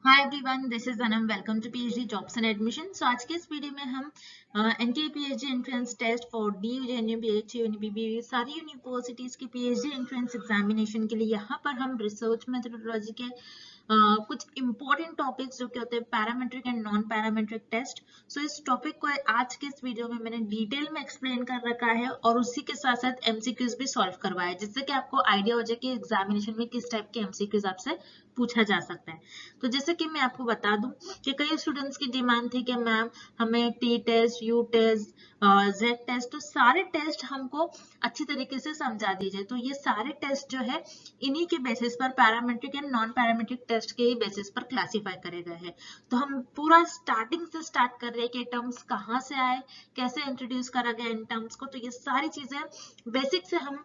Hi everyone, this is Anam. Welcome to PhD jobs and admission. So आज के इस video में हम NTA PhD entrance test for D U JNU, BHU, यूनिबीबी सारी यूनिवर्सिटीज की पीएचडी एंट्रेंस एग्जामिनेशन के लिए यहाँ पर हम रिसर्च मेथोडोलॉजी के कुछ इंपॉर्टेंट टॉपिक्स जो कि होते हैं parametric and non parametric test. So इस टॉपिक को आज के इस वीडियो में मैंने डिटेल में एक्सप्लेन कर रखा है और उसी के साथ साथ एमसीक्यूज भी सॉल्व करवाया है, जिससे कि आपको आइडिया हो जाए कि एग्जामिनेशन में किस टाइप के एमसीक्यूज आपसे पूछा जा सकता है। तो जैसे कि मैं आपको बता दूं कि कई स्टूडेंट्स की डिमांड थी कि मैम हमें T test, U test, Z test, तो सारे टेस्ट हमको अच्छी तरीके से समझा दीजिए। तो ये सारे टेस्ट जो है इन्हीं के बेसिस पर, parametric and non parametric test के ही बेसिस पर क्लासिफाई करे गए हैं। तो हम पूरा स्टार्टिंग से स्टार्ट कर रहे हैं कि टर्म्स कहाँ से आए, कैसे इंट्रोड्यूस करा गया इन टर्म्स को। तो ये सारी चीजें बेसिक से हम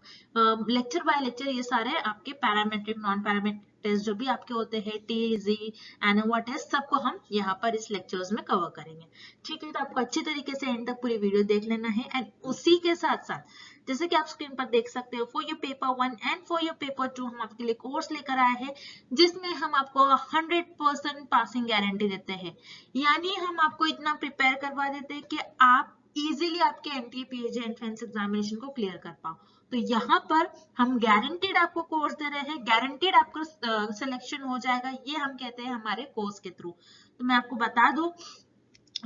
लेक्चर बाय लेक्चर ये सारे आपके पैरामेट्रिक, नॉन पैरामेट्रिक टेस्ट जो भी आपके होते हैं, टी, जी, एनोवा टेस्ट, सबको हम यहाँ पर इस लेक्चर्स में कवर करेंगे। ठीक है, तो आपको अच्छी तरीके से एंड तक पूरी वीडियो देख लेना है। एंड उसी के साथ साथ जैसे कि आप स्क्रीन पर देख सकते हो, for your paper 1 and for your paper 2 हम आपके लिए कोर्स लेकर आए हैं जिसमें हम आपको 100% पासिंग गारंटी देते हैं। यानी हम आपको इतना प्रिपेयर करवा देते हैं कि आप इजीली आपके एनटीए पीएचडी एंट्रेंस एग्जामिनेशन को क्लियर कर पाओ। तो यहाँ पर हम गारंटीड आपको कोर्स दे रहे हैं, गारंटीड आपको सिलेक्शन हो जाएगा, ये हम कहते हैं हमारे कोर्स के थ्रू। तो मैं आपको बता दूं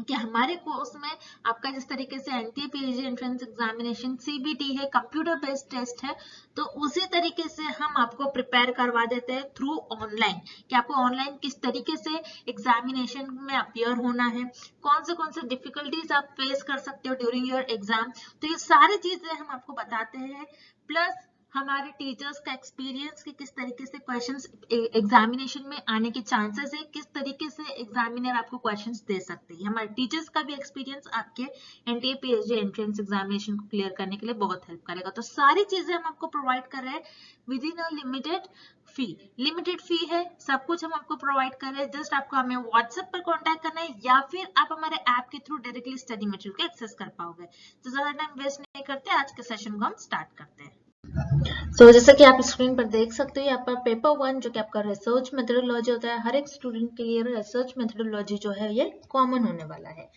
कि हमारे कोर्स में आपका जिस तरीके से NTA PhD entrance examination CBT है, कंप्यूटर बेस्ड टेस्ट है, तो उसी तरीके से हम आपको प्रिपेयर करवा देते हैं थ्रू ऑनलाइन, कि आपको ऑनलाइन किस तरीके से एग्जामिनेशन में अपियर होना है, कौन से डिफिकल्टीज आप फेस कर सकते हो ड्यूरिंग योर एग्जाम। तो ये सारी चीजें हम आपको बताते हैं, प्लस हमारे टीचर्स का एक्सपीरियंस कि किस तरीके से क्वेश्चंस एग्जामिनेशन में आने के चांसेस है, किस तरीके से एग्जामिनर आपको क्वेश्चंस दे सकते हैं। हमारे टीचर्स का भी एक्सपीरियंस आपके एनटीए पीएचडी एंट्रेंस एग्जामिनेशन को क्लियर करने के लिए बहुत हेल्प करेगा। तो सारी चीजें हम आपको प्रोवाइड कर रहे हैं विद इन अ लिमिटेड फी है, सब कुछ हम आपको प्रोवाइड कर रहे हैं। जस्ट आपको हमें व्हाट्सएप पर कॉन्टैक्ट करना है या फिर आप हमारे ऐप के थ्रू डायरेक्टली स्टडी मटेरियल को एक्सेस कर पाओगे। तो ज्यादा टाइम वेस्ट नहीं करते, आज के सेशन को हम स्टार्ट करते हैं। जैसा कि आप स्क्रीन पर देख सकते हो, यहाँ पर पेपर 1 जो कि आपका रिसर्च मेथोडोलॉजी होता है, हर एक स्टूडेंट के लिए रिसर्च मेथोडोलॉजी जो है ये कॉमन होने वाला है।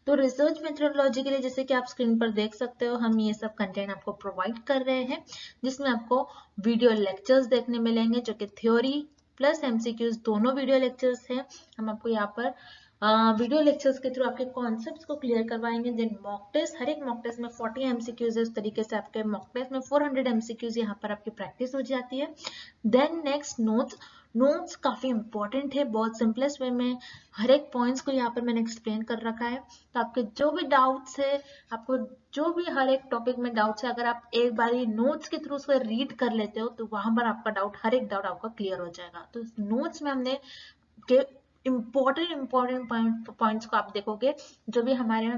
तो रिसर्च मेथोडोलॉजी के लिए जैसे कि आप स्क्रीन पर देख सकते हो, हम ये सब कंटेंट आपको प्रोवाइड कर रहे हैं, जिसमें आपको वीडियो लेक्चर्स देखने मिलेंगे जो कि थ्योरी प्लस एमसीक्यूज दोनों वीडियो लेक्चर्स हैं। हम आपको यहाँ पर वीडियो लेक्चर्स के थ्रू आपके कॉन्सेप्ट्स को क्लियर करवाएंगे। देन मॉक टेस्ट, हर एक मॉक टेस्ट में 40 एमसीक्यूज है, उस तरीके से आपके मॉक टेस्ट में 400 एमसीक्यूज यहाँ पर आपकी प्रैक्टिस हो जाती है। देन नेक्स्ट नोट्स काफी इंपॉर्टेंट है, बहुत सिंपलेस्ट वे में हर एक पॉइंट्स को यहाँ पर मैंने एक्सप्लेन कर रखा है। तो आपके जो भी डाउट्स है, आपको जो भी हर एक टॉपिक में डाउट्स है, अगर आप एक बार ये नोट्स के थ्रू उसको रीड कर लेते हो तो वहां पर आपका डाउट, हर एक डाउट आपका क्लियर हो जाएगा। तो नोट्स में हमने इम्पोर्टेंट पॉइंट्स को आप देखोगे, जो भी हमारे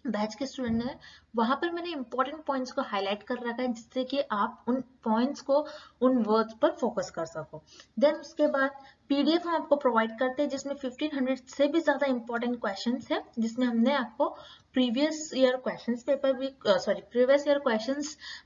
बैच के स्टूडेंट है वहां पर मैंने इंपॉर्टेंट पॉइंट्स को हाईलाइट कर रखा है, जिससे कि आप उन पॉइंट्स को, उन वर्ड्स पर फोकस कर सको। देन उसके बाद पीडीएफ हम आपको प्रोवाइड करते हैं जिसमें 1500 से भी ज्यादा इंपॉर्टेंट क्वेश्चंस है, जिसमें हमने आपको प्रीवियस ईयर क्वेश्चंस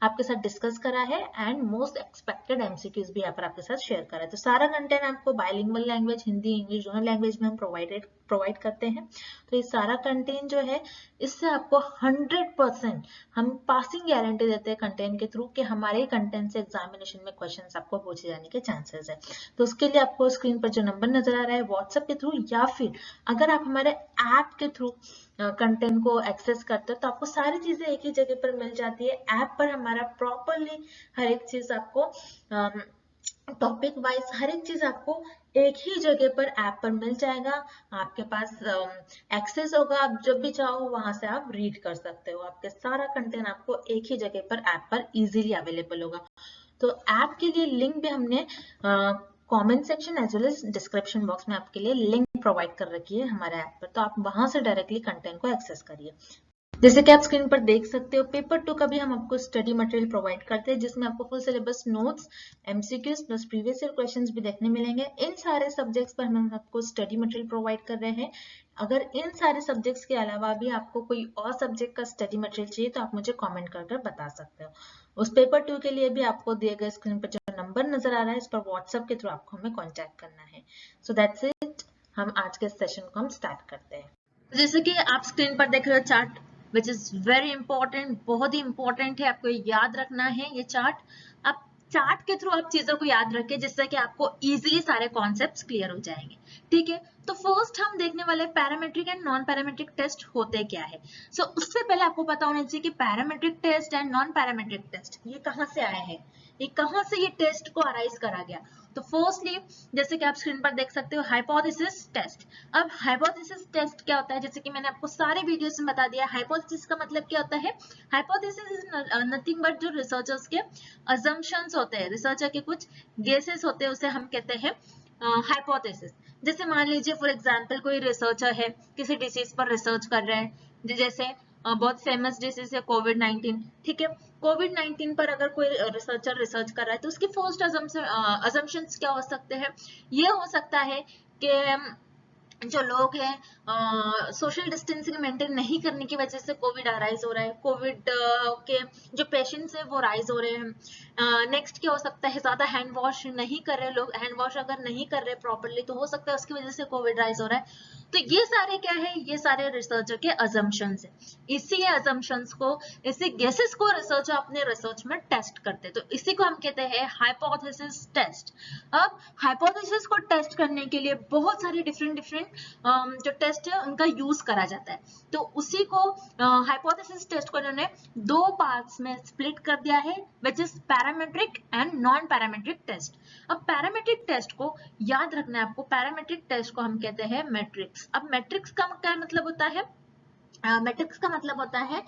आपके साथ डिस्कस करा है एंड मोस्ट एक्सपेक्टेड एमसीक्यूज भी यहाँ पर आपके साथ शेयर करा है। तो सारा कंटेंट आपको बायलिंगुअल लैंग्वेज, हिंदी, इंग्लिश दोनों लैंग्वेज में हम प्रोवाइड करते हैं। तो ये सारा कंटेंट जो है, इससे आपको 100% हम पासिंग गारंटी देते हैं कंटेंट के थ्रू, कि हमारे कंटेंट से एग्जामिनेशन में क्वेश्चंस आपको पूछे जाने के चांसेस है। तो उसके लिए आपको स्क्रीन पर जो नंबर नजर आ रहा है व्हाट्सएप के थ्रू, या फिर अगर आप हमारे ऐप के थ्रू कंटेंट को एक्सेस करते हो तो आपको सारी चीजें एक ही जगह पर मिल जाती है। ऐप पर हमारा प्रॉपरली हर एक चीज आपको टॉपिक वाइज हर एक चीज आपको एक ही जगह पर ऐप पर मिल जाएगा। आपके पास एक्सेस होगा, आप जब भी चाहो वहां से आप रीड कर सकते हो। आपके सारा कंटेंट आपको एक ही जगह पर ऐप पर इजीली अवेलेबल होगा। तो ऐप के लिए लिंक भी हमने comment section as well as description box में आपके लिए लिंक प्रोवाइड कर रखी है हमारे ऐप पर, तो आप वहां से डायरेक्टली कंटेंट को एक्सेस करिए। जैसे कि आप स्क्रीन पर देख सकते हो, पेपर 2 का भी हम आपको स्टडी मटेरियल प्रोवाइड करते हैं, जिसमें आपको full syllabus notes, MCQs plus previous year questions भी देखने मिलेंगे। इन सारे सब्जेक्ट्स पर हम आपको स्टडी मटेरियल प्रोवाइड कर रहे हैं। अगर इन सारे सब्जेक्ट्स के अलावा भी आपको कोई और सब्जेक्ट का स्टडी मटेरियल चाहिए तो आप मुझे कॉमेंट कर बता सकते हो। उस पेपर 2 के लिए भी आपको दिए गए स्क्रीन पर जो नंबर नजर आ रहा है, इस पर व्हाट्सएप के थ्रू आपको हमें कॉन्टैक्ट करना है। So that's it. हम आज के सेशन को हम स्टार्ट करते हैं। जैसे कि आप स्क्रीन पर देख रहे हो chart, which is very important, बहुत ही इंपॉर्टेंट है, आपको याद रखना है ये चार्ट। आप चार्ट के थ्रू आप चीजों को याद रखें जिससे कि आपको इजीली सारे कॉन्सेप्ट्स क्लियर हो जाएंगे। ठीक है, तो फर्स्ट हम देखने वाले parametric and non parametric test होते क्या है। सो उससे पहले आपको पता होना चाहिए कि parametric test and non parametric test ये कहाँ से आए हैं, ये कहाँ से ये टेस्ट को अराइज करा गया। तो फर्स्टली जैसे कि आप स्क्रीन पर देख सकते हो हाइपोथेसिस टेस्ट। अब हाइपोथेसिस टेस्ट क्या होता है, जैसे कि मैंने आपको सारे वीडियोस में बता दिया। हाइपोथेसिस का मतलब क्या होता है, हाइपोथेसिस इज नथिंग बट जो रिसर्चर्स के अजम्पशंस होते हैं, रिसर्चर के कुछ गेसेस होते हैं, उसे हम कहते हैं हाइपोथेसिस। जैसे मान लीजिए फॉर एग्जांपल कोई रिसर्चर है किसी डिसीज पर रिसर्च कर रहे हैं, जैसे बहुत फेमस डिसीज है कोविड-19। ठीक है, कोविड-19 पर अगर कोई रिसर्चर रिसर्च कर रहा है तो उसकी फर्स्ट अजम्पशंस क्या हो सकते हैं, ये हो सकता है कि जो लोग हैं सोशल डिस्टेंसिंग मेंटेन नहीं करने की वजह से कोविड राइज हो रहा है, कोविड के जो पेशेंट्स हैं वो राइज हो रहे हैं। नेक्स्ट क्या हो सकता है, ज्यादा हैंड वॉश नहीं कर रहे लोग, हैंड वॉश अगर नहीं कर रहे प्रॉपरली तो हो सकता है उसकी वजह से कोविड राइज हो रहा है। तो ये सारे क्या है, ये सारे रिसर्चर के अजम्पशंस है। इसी अजम्पशंस को, इसी गेसेस को रिसर्चर अपने रिसर्च में टेस्ट करते हैं, तो इसी को हम कहते हैं हाइपोथेसिस टेस्ट। अब हाइपोथेसिस को टेस्ट करने के लिए बहुत सारे डिफरेंट जो टेस्ट है उनका यूज करा जाता है। तो उसी को हाइपोथेसिस टेस्ट को इन्होंने दो पार्ट्स में स्प्लिट कर दिया है, which is parametric and non parametric test. अब पैरामेट्रिक टेस्ट को याद रखना है आपको, पैरामेट्रिक टेस्ट को हम कहते हैं मैट्रिक्स। अब मैट्रिक्स का क्या मतलब होता है, मैट्रिक्स का मतलब होता है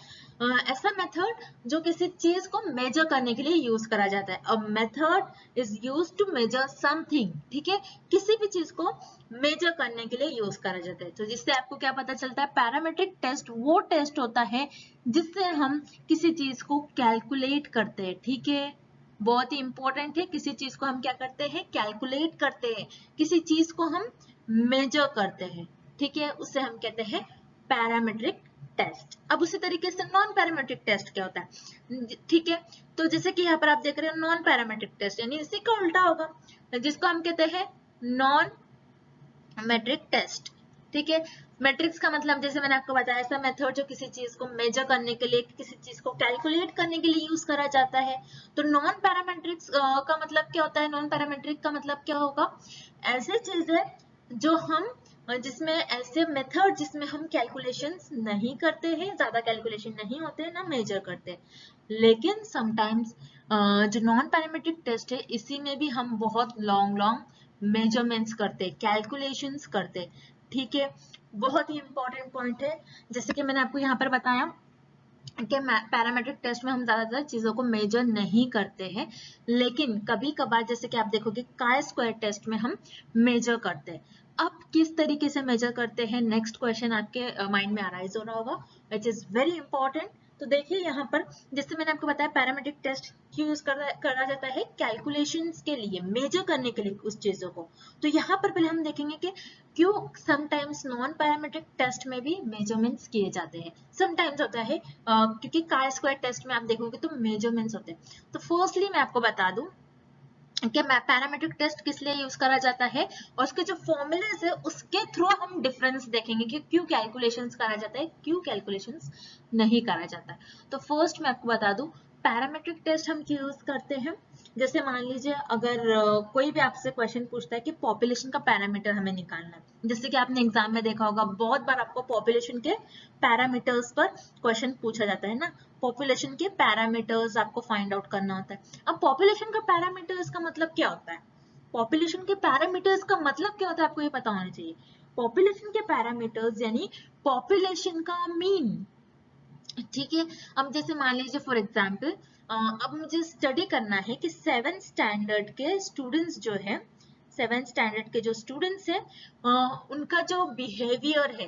ऐसा मेथड जो किसी चीज को मेजर करने के लिए यूज करा जाता है। A method is used to measure something. ठीक है, किसी भी चीज को मेजर करने के लिए यूज करा जाता है। तो जिससे आपको क्या पता चलता है, पैरामेट्रिक टेस्ट वो टेस्ट होता है जिससे हम किसी चीज को कैलकुलेट करते हैं। ठीक है, बहुत ही इंपॉर्टेंट है, किसी चीज को हम क्या करते हैं, कैलकुलेट करते हैं, किसी चीज को हम मेजर करते हैं। ठीक है, उसे हम कहते हैं पैरामेट्रिक टेस्ट। अब उसी तरीके से नॉन पैरामेट्रिक टेस्ट क्या होता है। ठीक है, तो जैसे कि यहाँ पर आप देख रहे हो नॉन पैरामेट्रिक टेस्ट, यानी इसी का उल्टा होगा, जिसको हम कहते हैं नॉन मैट्रिक टेस्ट। ठीक है, मैट्रिक्स का मतलब जैसे मैंने आपको बताया, ऐसा मेथड जो किसी चीज को मेजर करने के लिए, किसी चीज को कैलकुलेट करने के लिए यूज करा जाता है। तो नॉन पैरामेट्रिक्स का मतलब क्या होता है, नॉन पैरामेट्रिक का मतलब क्या होगा, ऐसी चीज है जो हम जिसमें ऐसे मेथड जिसमें हम कैलकुलेशंस नहीं करते हैं, ज्यादा कैलकुलेशन नहीं होते हैं, ना मेजर करते हैं। लेकिन समटाइम्स जो नॉन पैरामेट्रिक टेस्ट है इसी में भी हम बहुत लॉन्ग मेजरमेंट्स करते, कैलकुलेशंस करते। ठीक है, बहुत ही इंपॉर्टेंट पॉइंट है। जैसे कि मैंने आपको यहाँ पर बताया कि पैरामेट्रिक टेस्ट में हम ज्यादातर चीजों को मेजर नहीं करते हैं, लेकिन कभी कभार जैसे कि आप देखोगे काई स्क्वायर टेस्ट में हम मेजर करते हैं। अब किस तरीके से मेजर करते हैं, नेक्स्ट क्वेश्चन आपके माइंड में अराइज हो रहा होगा, विच इज वेरी इंपॉर्टेंट। तो देखिए यहाँ पर जैसे मैंने आपको बताया पैरामेट्रिक टेस्ट क्यों यूज करा जाता है, कैलकुलेशंस के लिए, मेजर करने के लिए उस चीजों को। तो यहाँ पर पहले हम देखेंगे कि क्यों समटाइम्स नॉन पैरामेट्रिक टेस्ट में भी मेजरमेंट्स किए जाते हैं। समटाइम्स होता है क्योंकि काई स्क्वायर टेस्ट में आप देखोगे तो मेजरमेंट्स होते हैं। तो फर्स्टली मैं आपको बता दूं कि पैरामेट्रिक टेस्ट किस लिए यूज करा जाता है और उसके जो फॉर्मूलेज है उसके थ्रू हम डिफरेंस देखेंगे कि क्यों कैलकुलेशंस करा जाता है, क्यों कैलकुलेशंस नहीं करा जाता है। तो फर्स्ट मैं आपको बता दूं पैरामेट्रिक टेस्ट हम क्यों यूज करते हैं। जैसे मान लीजिए अगर कोई भी आपसे क्वेश्चन पूछता है कि पॉपुलेशन का पैरामीटर हमें निकालना है, जैसे कि आपने एग्जाम में देखा होगा बहुत बार आपको पॉपुलेशन के पैरामीटर्स पर क्वेश्चन पूछा जाता है ना, पॉपुलेशन के पैरामीटर्स आपको फाइंड आउट करना होता है। अब पॉपुलेशन का पैरामीटर्स का मतलब क्या होता है, पॉपुलेशन के पैरामीटर्स का मतलब क्या होता है आपको ये पता होना चाहिए। पॉपुलेशन के पैरामीटर्स यानी पॉपुलेशन का मीन। ठीक है, अब जैसे मान लीजिए फॉर एग्जांपल अब मुझे स्टडी करना है कि 7th स्टैंडर्ड के स्टूडेंट्स जो है, 7th स्टैंडर्ड के जो स्टूडेंट्स है उनका जो बिहेवियर है,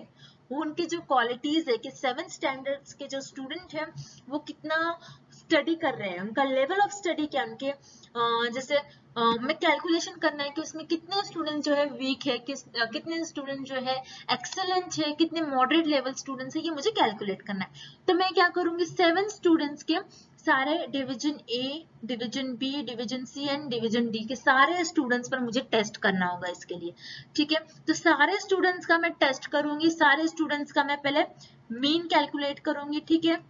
उनकी जो क्वालिटीज है कि 7th स्टैंडर्ड्स के जो स्टूडेंट है वो कितना स्टडी कर रहे हैं, उनका लेवल ऑफ स्टडी क्या, उनके जैसे मैं कैलकुलेशन करना है कि उसमें कितने स्टूडेंट जो है वीक है, कितने स्टूडेंट जो है एक्सेलेंट है, कितने मॉडरेट लेवल स्टूडेंट्स है, ये मुझे कैलकुलेट करना है। तो मैं क्या करूंगी, 7 स्टूडेंट्स के सारे division A, division B, division C and division D के सारे स्टूडेंट्स पर मुझे टेस्ट करना होगा इसके लिए। ठीक है, तो सारे स्टूडेंट्स का मैं टेस्ट करूंगी, सारे स्टूडेंट्स का मैं पहले मीन कैलकुलेट करूंगी। ठीक है,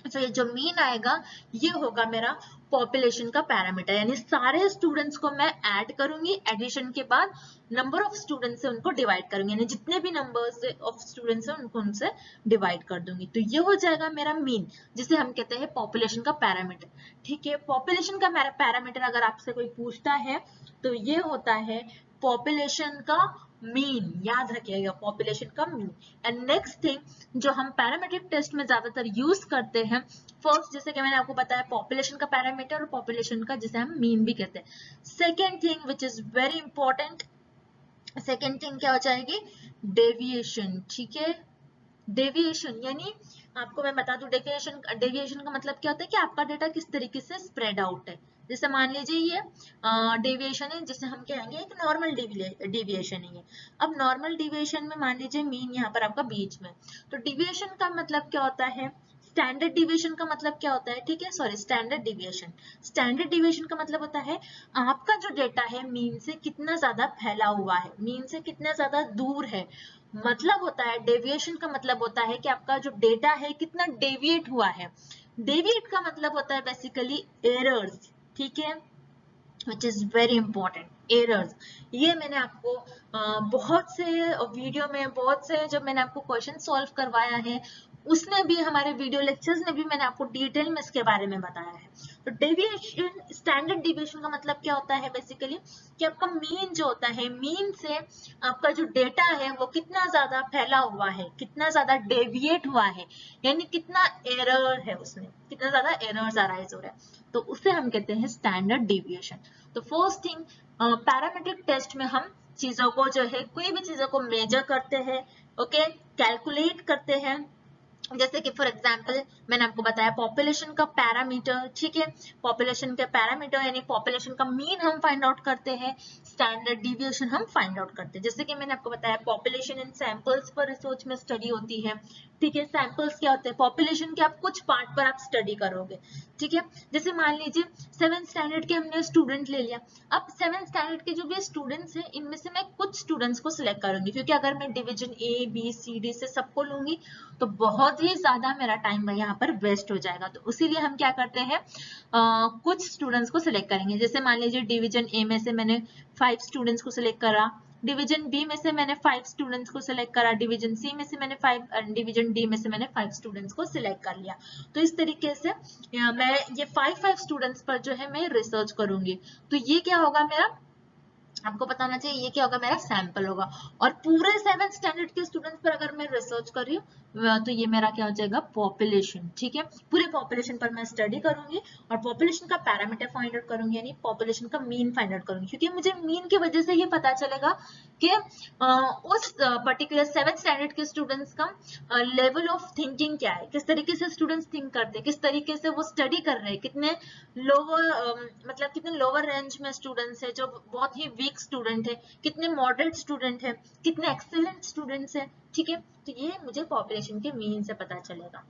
तो ये जो मीन आएगा ये होगा मेरा पॉपुलेशन का पैरामीटर, यानी सारे स्टूडेंट्स को मैं ऐड करूंगी, एडिशन के बाद नंबर ऑफ स्टूडेंट्स से उनको डिवाइड करूंगी, यानी जितने भी नंबर्स ऑफ स्टूडेंट्स हैं उनको उनसे डिवाइड कर दूंगी। तो ये हो जाएगा मेरा मीन, जिसे हम कहते हैं पॉपुलेशन का पैरामीटर। ठीक है, पॉपुलेशन का मेरा पैरामीटर अगर आपसे कोई पूछता है तो ये होता है पॉपुलेशन का मीन, याद रखिएगा पॉपुलेशन का मीन। एंड नेक्स्ट थिंग जो हम पैरामीट्रिक टेस्ट में ज्यादातर यूज करते हैं, फर्स्ट जैसे कि मैंने आपको बताया पॉपुलेशन का पैरामीटर और पॉपुलेशन का जिसे हम मीन भी कहते हैं। Second thing which is very important, second thing क्या हो जाएगी, डेविएशन। ठीक है, डेविएशन यानी आपको मैं बता दूं, डेविएशन का मतलब क्या होता है कि आपका डेटा किस तरीके से स्प्रेड आउट है। जैसे मान लीजिए ये डेविएशन है, जिसे हम कहेंगे एक नॉर्मल डेविएशन है ये। अब नॉर्मल डेविएशन में मान लीजिए मीन यहाँ पर आपका बीच में, तो डेविएशन का मतलब क्या होता है, स्टैंडर्ड डिविएशन का मतलब क्या होता है, ठीक है, sorry standard deviation, standard deviation का मतलब होता है आपका जो डेटा है मीन से कितना ज्यादा फैला हुआ है, मीन से कितना ज्यादा दूर है। मतलब होता है डेविएशन का मतलब होता है कि आपका जो डेटा है कितना डेविएट हुआ है। डेविएट का मतलब होता है बेसिकली एरर्स। ठीक है, which is very important, errors. ये मैंने आपको बहुत से वीडियो में, बहुत से जब मैंने आपको क्वेश्चन सॉल्व करवाया है उसमें भी, हमारे वीडियो लेक्चर्स में भी मैंने आपको डिटेल में इसके बारे में बताया है। तो डेविएशन, स्टैंडर्ड डेविएशन का मतलब क्या होता है बेसिकली कि आपका मीन जो होता है, मीन से आपका जो डेटा है वो कितना ज्यादा फैला हुआ है, कितना ज्यादा डेविएट हुआ है, यानी कितना एरर है उसमें, कितना ज्यादा एरर्स अराइज हो रहा है, तो उसे हम कहते हैं स्टैंडर्ड डेविएशन। तो फर्स्ट थिंग, पैरामीट्रिक टेस्ट में हम चीजों को जो है, कोई भी चीजों को मेजर करते हैं, ओके, कैलकुलेट करते हैं। जैसे कि फॉर एग्जांपल मैंने आपको बताया पॉपुलेशन का पैरामीटर। ठीक है, पॉपुलेशन के पैरामीटर यानी पॉपुलेशन का मीन हम फाइंड आउट करते हैं, स्टैंडर्ड डिविएशन हम फाइंड आउट करते हैं। जैसे कि मैंने आपको बताया पॉपुलेशन इन सैंपल्स पर रिसर्च में स्टडी होती है। ठीक है, सैंपल्स क्या होते हैं, पॉपुलेशन के आप कुछ पार्ट पर आप स्टडी करोगे। ठीक है, जैसे मान लीजिए 7th स्टैंडर्ड के हमने स्टूडेंट ले लिया। अब 7th स्टैंडर्ड के जो भी स्टूडेंट्स हैं इनमें से मैं कुछ स्टूडेंट्स को सिलेक्ट करूंगी, क्योंकि अगर मैं division A B C D से सबको लूंगी तो बहुत ही ज्यादा मेरा टाइम यहाँ पर वेस्ट हो जाएगा। तो इसीलिए हम क्या करते हैं, कुछ स्टूडेंट्स को सिलेक्ट करेंगे। जैसे मान लीजिए डिवीजन ए में से मैंने 5 स्टूडेंट्स को सिलेक्ट करा, डिवीजन बी में से मैंने 5 स्टूडेंट्स को सिलेक्ट करा, डिवीजन सी में से मैंने 5, डिवीजन डी में से मैंने 5 स्टूडेंट्स को सिलेक्ट कर लिया। तो इस तरीके से मैं ये 5 स्टूडेंट्स पर जो है मैं रिसर्च करूंगी। तो ये क्या होगा मेरा, आपको पता होना चाहिए, ये क्या होगा मेरा सैंपल होगा। और पूरे 7th स्टैंडर्ड के स्टूडेंट्स पर अगर मैं रिसर्च कर रही हूँ तो ये मेरा क्या हो जाएगा, पॉपुलेशन। ठीक है, पूरे पॉपुलेशन पर मैं स्टडी करूंगी और पॉपुलेशन का पैरामीटर फाइंड आउट करूंगी, यानी पॉपुलेशन का मीन फाइंड आउट करूंगी, क्योंकि मुझे मीन की वजह से ही पता चलेगा कि उस पर्टिकुलर 7th स्टैंडर्ड के स्टूडेंट्स का लेवल ऑफ थिंकिंग क्या है, किस तरीके से स्टूडेंट्स थिंक करते हैं, किस तरीके से वो स्टडी कर रहे हैं, कितने लोअर मतलब कितने लोअर रेंज में स्टूडेंट्स है जो बहुत ही वीक स्टूडेंट है, कितने मॉडरेट स्टूडेंट है, कितने एक्सेलेंट स्टूडेंट्स है। ठीक है, तो ये मुझे पॉपुलेशन के मीन से पता चलेगा।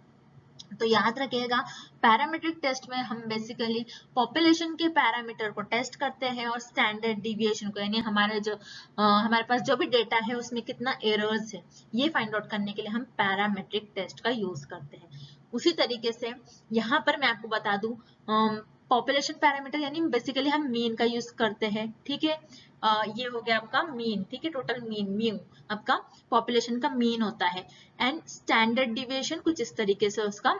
तो याद रखिएगा पैरामीट्रिक टेस्ट में हम बेसिकली पॉपुलेशन के पैरामीटर को टेस्ट करते हैं और स्टैंडर्ड डिविएशन को, यानी हमारे जो हमारे पास जो भी डेटा है उसमें कितना एरर्स है ये फाइंड आउट करने के लिए हम पैरामीट्रिक टेस्ट का यूज करते हैं। उसी तरीके से यहाँ पर मैं आपको बता दूं पॉपुलेशन पैरामीटर यानी बेसिकली हम मीन का यूज करते हैं। ठीक है, ये हो गया आपका मीन। ठीक है, टोटल मीन, म्यू आपका पॉपुलेशन का मीन होता है। एंड स्टैंडर्ड डिविएशन कुछ इस तरीके से उसका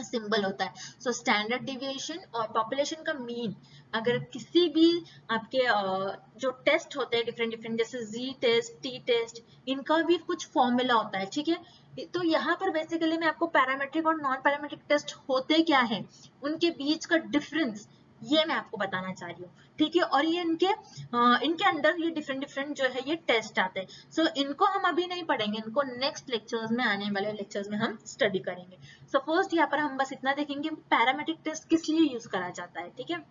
सिंबल होता है। सो स्टैंडर्ड डिविएशन और पॉपुलेशन का मीन अगर किसी भी आपके जो टेस्ट होते हैं डिफरेंट डिफरेंट, जैसे जी टेस्ट, टी टेस्ट, इनका भी कुछ फॉर्मूला होता है। ठीक है, तो यहाँ पर बेसिकली मैं आपको पैरामेट्रिक और नॉन पैरामेट्रिक टेस्ट होते क्या है, उनके बीच का डिफरेंस ये मैं आपको बताना चाह रही हूँ। ठीक है, और ये इनके अंदर ये डिफरेंट डिफरेंट जो है ये टेस्ट आते हैं। सो इनको हम अभी नहीं पढ़ेंगे, इनको नेक्स्ट लेक्चर्स में, आने वाले लेक्चर्स में हम स्टडी करेंगे। सो फर्स्ट यहाँ पर हम बस इतना देखेंगे पैरामेट्रिक टेस्ट किस लिए यूज करा जाता है। ठीक है,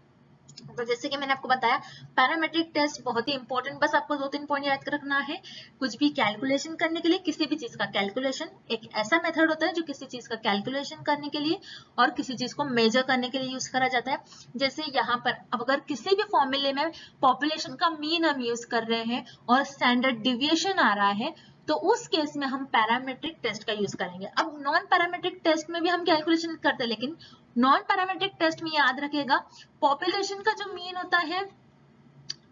तो जैसे कि मैंने आपको बताया पैरामेट्रिक टेस्ट बहुत ही इंपॉर्टेंट, बस आपको 2-3 पॉइंट याद रखना है। कुछ भी कैलकुलेशन करने के लिए, किसी भी चीज का कैलकुलेशन एक ऐसा मेथड होता है जो किसी चीज का कैलकुलेशन करने के लिए और किसी चीज को मेजर करने के लिए यूज करा जाता है। जैसे यहाँ पर अब अगर किसी भी फॉर्मूले में पॉपुलेशन का मीन हम यूज कर रहे हैं और स्टैंडर्ड डिविएशन आ रहा है, तो उस केस में हम पैरामेट्रिक टेस्ट का यूज करेंगे। अब नॉन पैरामेट्रिक टेस्ट में भी हम कैलकुलेशन करते हैं, लेकिन नॉन पैरामेट्रिक टेस्ट में याद रखिएगा पॉपुलेशन का जो मीन होता है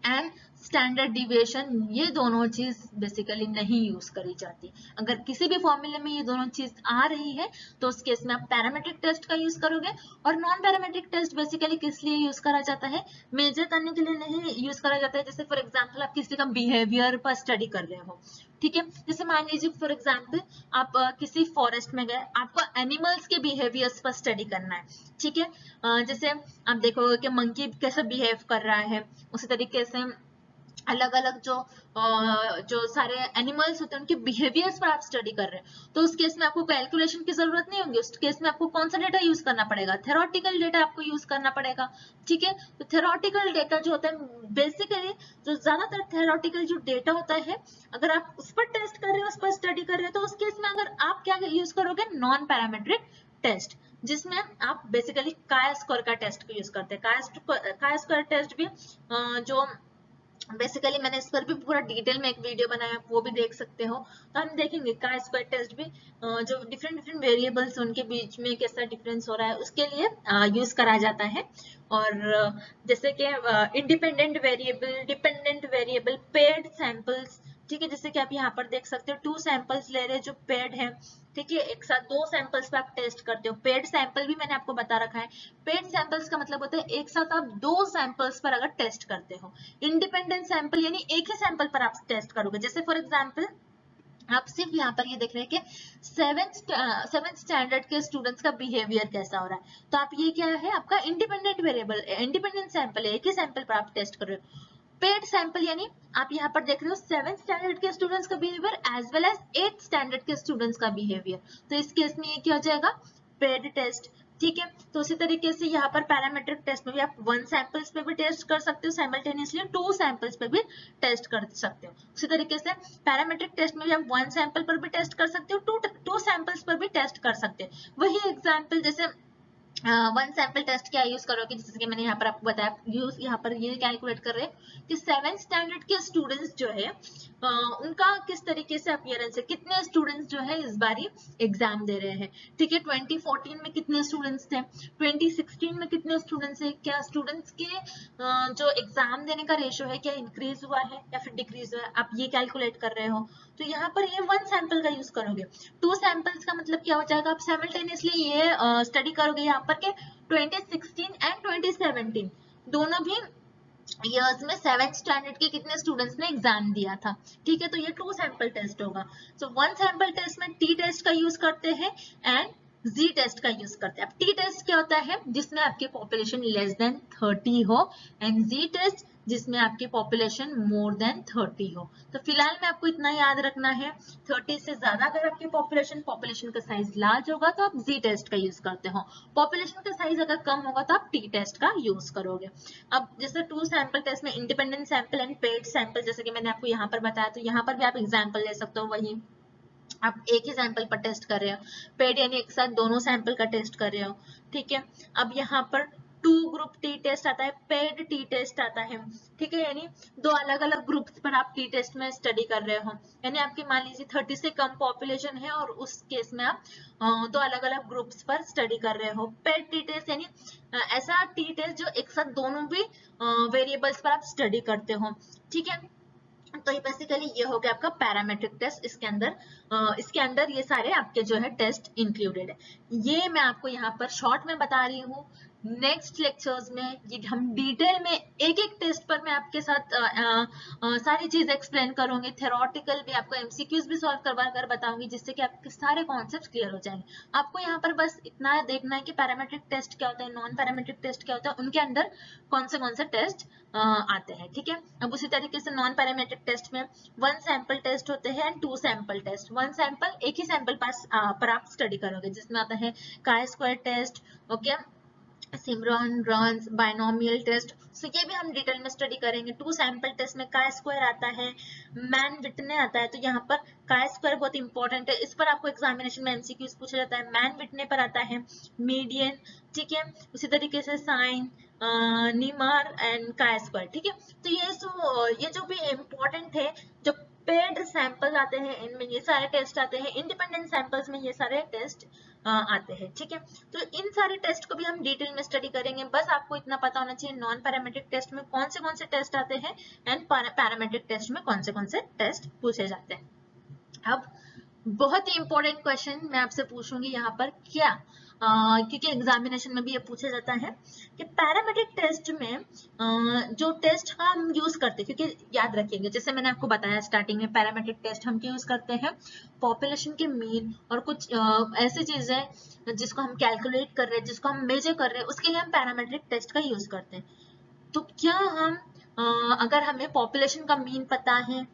एंड स्टैंडर्ड डिविएशन, ये दोनों चीज बेसिकली नहीं यूज करी जाती। अगर किसी भी फॉर्मूले में ये दोनों चीज आ रही है तो उस केस में आप पैरामेट्रिक टेस्ट का यूज करोगे। और नॉन पैरामेट्रिक टेस्ट बेसिकली किस लिए यूज करा जाता है, मेजर करने के लिए नहीं यूज करा जाता है। जैसे फॉर एग्जाम्पल आप किसी का बिहेवियर पर स्टडी कर रहे हो, ठीक है। जैसे मान लीजिए फॉर एग्जाम्पल आप किसी फॉरेस्ट में गए, आपको एनिमल्स के बिहेवियर्स पर स्टडी करना है, ठीक है। जैसे आप देखोगे कि मंकी कैसे बिहेव कर रहा है, उसी तरीके से अलग अलग जो सारे एनिमल्स होते हैं उनके बिहेवियर्स पर आप स्टडी कर रहे हैं, तो उस केस में आपको कैलकुलेशन की जरूरत नहीं होगी। उस केस में आपको कौन सा डेटा यूज करना पड़ेगा, थ्योरेटिकल डेटा आपको यूज करना पड़ेगा, ठीक है। तो थ्योरेटिकल डेटा जो होता है बेसिकली, जो ज्यादातर थ्योरेटिकल जो डेटा होता है, अगर आप उस पर टेस्ट कर रहे हो, उस पर स्टडी कर रहे हो, तो उस केस में अगर आप क्या यूज करोगे, नॉन पैरामेट्रिक टेस्ट, जिसमें आप बेसिकली काया स्क्वायर का टेस्ट को यूज करते हैं। काया स्क्वायर टेस्ट भी जो बेसिकली मैंने इस पर भी पूरा डिटेल में एक वीडियो बनाया, वो भी देख सकते हो। तो हम देखेंगे का स्क्वायर टेस्ट भी जो डिफरेंट वेरिएबल्स उनके बीच में कैसा डिफरेंस हो रहा है उसके लिए यूज करा जाता है। और जैसे कि independent variable, dependent variable, paired samples, ठीक है। जैसे कि आप यहाँ पर देख सकते हो 2 सैंपल्स ले रहे हैं जो पेयर्ड है, ठीक है। एक साथ 2 सैंपल्स पे आप टेस्ट करते हो। पेड सैंपल भी मैंने आपको बता रखा है। पेड सैंपल्स का मतलब होता है एक साथ आप 2 सैंपल्स पर अगर टेस्ट करते हो। इंडिपेंडेंट सैंपल यानी एक ही सैंपल पर आप टेस्ट करोगे। जैसे फॉर एग्जांपल आप सिर्फ यहाँ पर ये देख रहे हैं कि 7th स्टैंडर्ड के स्टूडेंट्स का बिहेवियर कैसा हो रहा है, तो आप ये क्या है, आपका इंडिपेंडेंट वेरिएबल, इंडिपेंडेंट सैंपल है, एक ही सैंपल पर आप टेस्ट कर रहे हो। पेड सैंपल यानी आप यहाँ पर देख रहे हो 7th स्टैंडर्ड के स्टूडेंट्स का behaviour as well as 8th standard के स्टूडेंट्स का बिहेवियर, तो इस केस में ये क्या हो जाएगा, पेड टेस्ट, ठीक है। तो उसी तरीके से यहाँ पर पैरामेट्रिक टेस्ट में भी आप 1 सैंपल्स पे भी टेस्ट कर सकते हो साइमल्टेनियसली, 2 सैंपल्स पे भी टेस्ट कर सकते हो। उसी तरीके से पैरामेट्रिक टेस्ट में भी आप 1 सैंपल पर भी टेस्ट कर सकते हो, 2 सैंपल्स पर भी टेस्ट कर सकते हो। वही एग्जाम्पल जैसे 1 सैंपल टेस्ट क्या यूज करोगे, जैसे कि मैंने यहाँ पर आपको बताया, यूज यहाँ पर ये कैलकुलेट कर रहे हैं कि 7th स्टैंडर्ड के स्टूडेंट्स जो है उनका किस तरीके से अपीयरेंस है, कितने स्टूडेंट्स जो है इस बारी एग्जाम दे रहे हैं, ठीक है। 2014 में कितने स्टूडेंट्स थे, 2016 में कितने स्टूडेंट्स है, क्या स्टूडेंट्स के जो एग्जाम देने का रेशियो है क्या इंक्रीज हुआ है या फिर डिक्रीज हुआ है, आप ये कैलकुलेट कर रहे हो। तो यहाँ पर ये 1 सैंपल का यूज करोगे। 2 सैंपल्स का मतलब क्या हो जाएगा, आप साइमल्टेनियसली ये स्टडी करोगे यहाँ पर के 2016 एंड 2017 दोनों भी ईयर्स में 7th स्टैंडर्ड के कितने स्टूडेंट्स ने एग्जाम दिया था, ठीक है। तो ये 2 सैंपल टेस्ट होगा। सो 1 सैंपल टेस्ट में टी टेस्ट का यूज करते हैं एंड जी टेस्ट का यूज करते हैं। अब टी टेस्ट क्या होता है, जिसमें आपकी पॉपुलेशन लेस देन 30 हो, एंड जी टेस्ट जिसमें आपकी पॉपुलेशन मोर देन 30 हो। तो फिलहाल में आपको इतना याद रखना है, 30 से ज्यादा अगर आपकी पॉपुलेशन का साइज लार्ज होगा तो आप जी टेस्ट का यूज करते हो, पॉपुलेशन का साइज अगर कम होगा तो आप टी टेस्ट का यूज करोगे। अब जैसे 2 सैंपल टेस्ट में independent sample and paid sample, जैसे कि मैंने आपको यहाँ पर बताया, तो यहाँ पर भी आप एग्जाम्पल ले सकते हो, वही आप एक ही सैंपल पर टेस्ट कर रहे हो। पेड यानी एक साथ दोनों सैंपल का टेस्ट कर रहे हो, ठीक है। अब यहाँ पर 2 ग्रुप टी टेस्ट आता है, पेड टी टेस्ट आता है, ठीक है। यानी 2 अलग अलग ग्रुप्स पर आप टी टेस्ट में स्टडी कर रहे हो, यानी आपकी मान लीजिए 30 से कम पॉपुलेशन है और उस केस में आप 2 अलग अलग ग्रुप्स पर स्टडी कर रहे हो। पेड टी टेस्ट यानी ऐसा टी टेस्ट जो एक साथ दोनों भी वेरिएबल्स पर आप स्टडी करते हो, ठीक है। तो ये बेसिकली ये हो गया आपका पैरामेट्रिक टेस्ट। इसके अंदर ये सारे आपके जो है टेस्ट इंक्लूडेड है। ये मैं आपको यहाँ पर शॉर्ट में बता रही हूँ। नेक्स्ट लेक्चर्स में ये हम डिटेल में एक एक टेस्ट पर मैं आपके साथ सारी चीज एक्सप्लेन करूंगी। थ्योरेटिकल भी आपको एमसीक्यूज भी सॉल्व करवा कर बताऊंगी, जिससे कि आपके सारे कॉन्सेप्ट क्लियर हो जाएंगे। आपको यहाँ पर बस इतना देखना है कि पैरामेट्रिक टेस्ट क्या होता है, नॉन पैरामेट्रिक टेस्ट क्या होता है, उनके अंदर कौन से टेस्ट आते हैं, ठीक है। अब उसी तरीके से नॉन पैरामेट्रिक टेस्ट में 1 सैंपल टेस्ट होते हैं एंड 2 सैंपल टेस्ट। 1 सैंपल एक ही सैंपल पर आप स्टडी करोगे, जिसमें आता है काई स्क्वायर टेस्ट, ओके, सिमरन रन्स बायनोमियल टेस्ट, सो ये भी हम डिटेल में स्टडी करेंगे। टू सैंपल टेस्ट में काय स्क्वायर आता है, मैन विटने आता है, तो यहाँ पर काय स्क्वायर बहुत इंपॉर्टेंट है, इस पर आपको एग्जामिनेशन में एमसीक्यूज पूछा जाता है। मैन विटने पर आता है मीडियन, ठीक है, उसी तरीके से साइन नीमर एंड काय स्क्वायर, ठीक है। तो ये जो भी इम्पोर्टेंट है, जो पेड सैंपल आते हैं इनमें ये सारे टेस्ट आते हैं, इंडिपेंडेंट सैंपल्स में ये सारे टेस्ट आते हैं, ठीक है। तो इन सारे टेस्ट को भी हम डिटेल में स्टडी करेंगे। बस आपको इतना पता होना चाहिए नॉन पैरामेट्रिक टेस्ट में कौन से टेस्ट आते हैं एंड पैरामेट्रिक टेस्ट में कौन से टेस्ट पूछे जाते हैं। अब बहुत ही इंपॉर्टेंट क्वेश्चन मैं आपसे पूछूंगी यहाँ पर, क्या क्योंकि एग्जामिनेशन में भी ये पूछा जाता है कि पैरामेट्रिक टेस्ट में जो टेस्ट हम यूज करते हैं, क्योंकि याद रखिएगा जैसे मैंने आपको बताया स्टार्टिंग में, पैरामेट्रिक टेस्ट हम क्या यूज करते हैं, पॉपुलेशन के मीन और कुछ ऐसी चीजें जिसको हम कैलकुलेट कर रहे हैं, जिसको हम मेजर कर रहे हैं, उसके लिए हम पैरामेट्रिक टेस्ट का यूज करते हैं। तो क्या हम अगर हमें पॉपुलेशन का मीन पता है,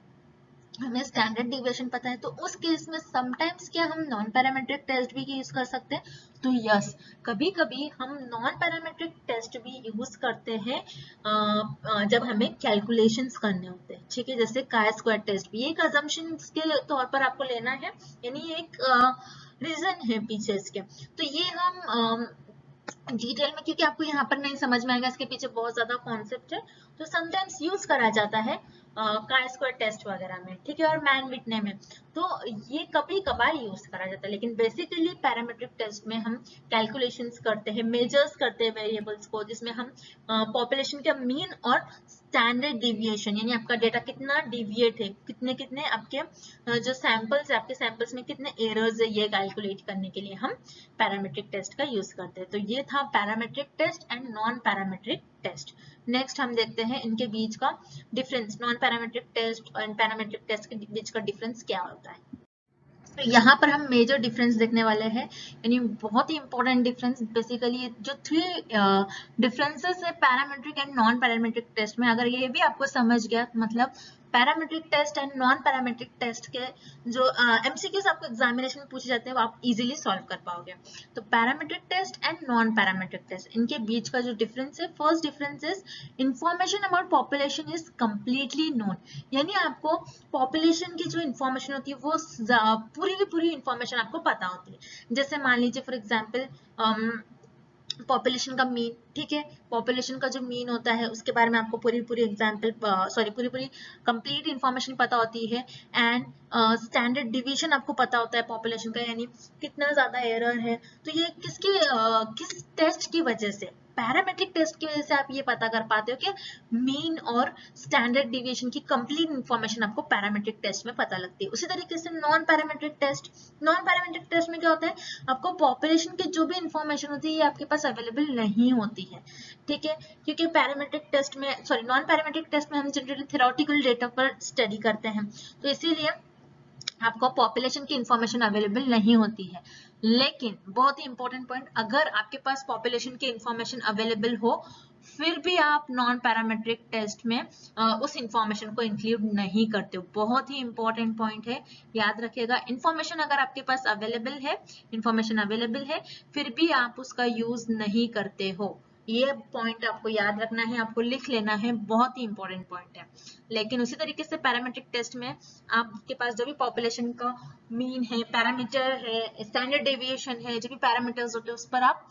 हमें स्टैंडर्ड डिविएशन पता है, तो उस केस में समटाइम्स क्या हम नॉन पैरामेट्रिक टेस्ट भी यूज कर सकते हैं? तो यस, कभी कभी हम नॉन पैरामेट्रिक टेस्ट भी यूज करते हैं जब हमें कैलकुलेशंस करने होते हैं, ठीक है। जैसे काय स्क्वायर टेस्ट भी एक अजम्पशन के तौर पर आपको लेना है, यानी एक रीजन है पीछे इसके। तो ये हम डिटेल में, क्योंकि आपको यहाँ पर नहीं समझ में आएगा, इसके पीछे बहुत ज्यादा कॉन्सेप्ट है, तो समटाइम्स यूज करा जाता है काय स्क्वायर टेस्ट वगैरह में, ठीक है, और मैन विटने में, तो ये कभी कभार यूज करा जाता है। लेकिन बेसिकली पैरामेट्रिक टेस्ट में हम कैलकुलेशंस करते हैं, मेजर्स करते हैं वेरिएबल्स को, जिसमें हम पॉपुलेशन का मीन और स्टैंडर्ड डिविएशन, यानी आपका डेटा कितना डिविएट है, कितने कितने आपके जो सैंपल्स है, आपके सैंपल्स में कितने एरर्स है, ये कैलकुलेट करने के लिए हम पैरामेट्रिक टेस्ट का यूज करते हैं। तो ये था parametric test and non parametric test. Next हम देखते हैं इनके बीच का डिफरेंस, नॉन पैरामेट्रिक टेस्ट और पेरामेट्रिक टेस्ट के बीच का डिफरेंस क्या होता है। तो यहाँ पर हम मेजर डिफरेंस देखने वाले हैं, यानी बहुत ही इंपॉर्टेंट डिफरेंस। बेसिकली जो 3 डिफरेंसेस है parametric and non parametric test में, अगर ये भी आपको समझ गया, मतलब parametric test and non parametric test के जो एमसीक्यूज आपको एग्जामिनेशन में पूछे जाते हैं वो आप इजीली सॉल्व कर पाओगे। तो parametric test and non parametric test, इनके बीच का जो डिफरेंस है, first difference is information about population is completely known, यानी आपको पॉपुलेशन की जो इन्फॉर्मेशन होती है वो पूरी की पूरी इन्फॉर्मेशन आपको पता होती है। जैसे मान लीजिए फॉर एग्जाम्पल पॉपुलेशन का मीन, ठीक है, पॉपुलेशन का जो मीन होता है उसके बारे में आपको पूरी कंप्लीट इंफॉर्मेशन पता होती है, एंड स्टैंडर्ड डिवीजन आपको पता होता है पॉपुलेशन का, यानी कितना ज्यादा एरर है। तो ये किस टेस्ट की वजह से, पैरामेट्रिक टेस्ट की वजह से आप ये पता कर पाते हो कि मीन और स्टैंडर्ड डिविएशन की कंप्लीट इंफॉर्मेशन आपको पैरामेट्रिक टेस्ट में पता लगती है। उसी तरीके से नॉन पैरामेट्रिक टेस्ट में क्या होता है, आपको पॉपुलेशन की जो भी इंफॉर्मेशन होती है ये आपके पास अवेलेबल नहीं होती है, ठीक है, क्योंकि नॉन पैरामेट्रिक टेस्ट में हम जनरली थ्योरेटिकल डेटा पर स्टडी करते हैं, तो इसीलिए आपको पॉपुलेशन की इंफॉर्मेशन अवेलेबल नहीं होती है। लेकिन बहुत ही इंपॉर्टेंट पॉइंट, अगर आपके पास पॉपुलेशन की इंफॉर्मेशन अवेलेबल हो फिर भी आप नॉन पैरामेट्रिक टेस्ट में उस इंफॉर्मेशन को इंक्लूड नहीं करते हो, बहुत ही इंपॉर्टेंट पॉइंट है, याद रखिएगा। इंफॉर्मेशन अगर आपके पास इंफॉर्मेशन अवेलेबल है फिर भी आप उसका यूज नहीं करते हो, ये पॉइंट आपको याद रखना है, आपको लिख लेना है, बहुत ही इंपॉर्टेंट पॉइंट है। लेकिन उसी तरीके से पैरामेट्रिक टेस्ट में आपके पास जो भी पॉपुलेशन का मीन है, पैरामीटर है, स्टैंडर्ड डेविएशन है, जो भी पैरामीटर्स होते हैं उस पर आप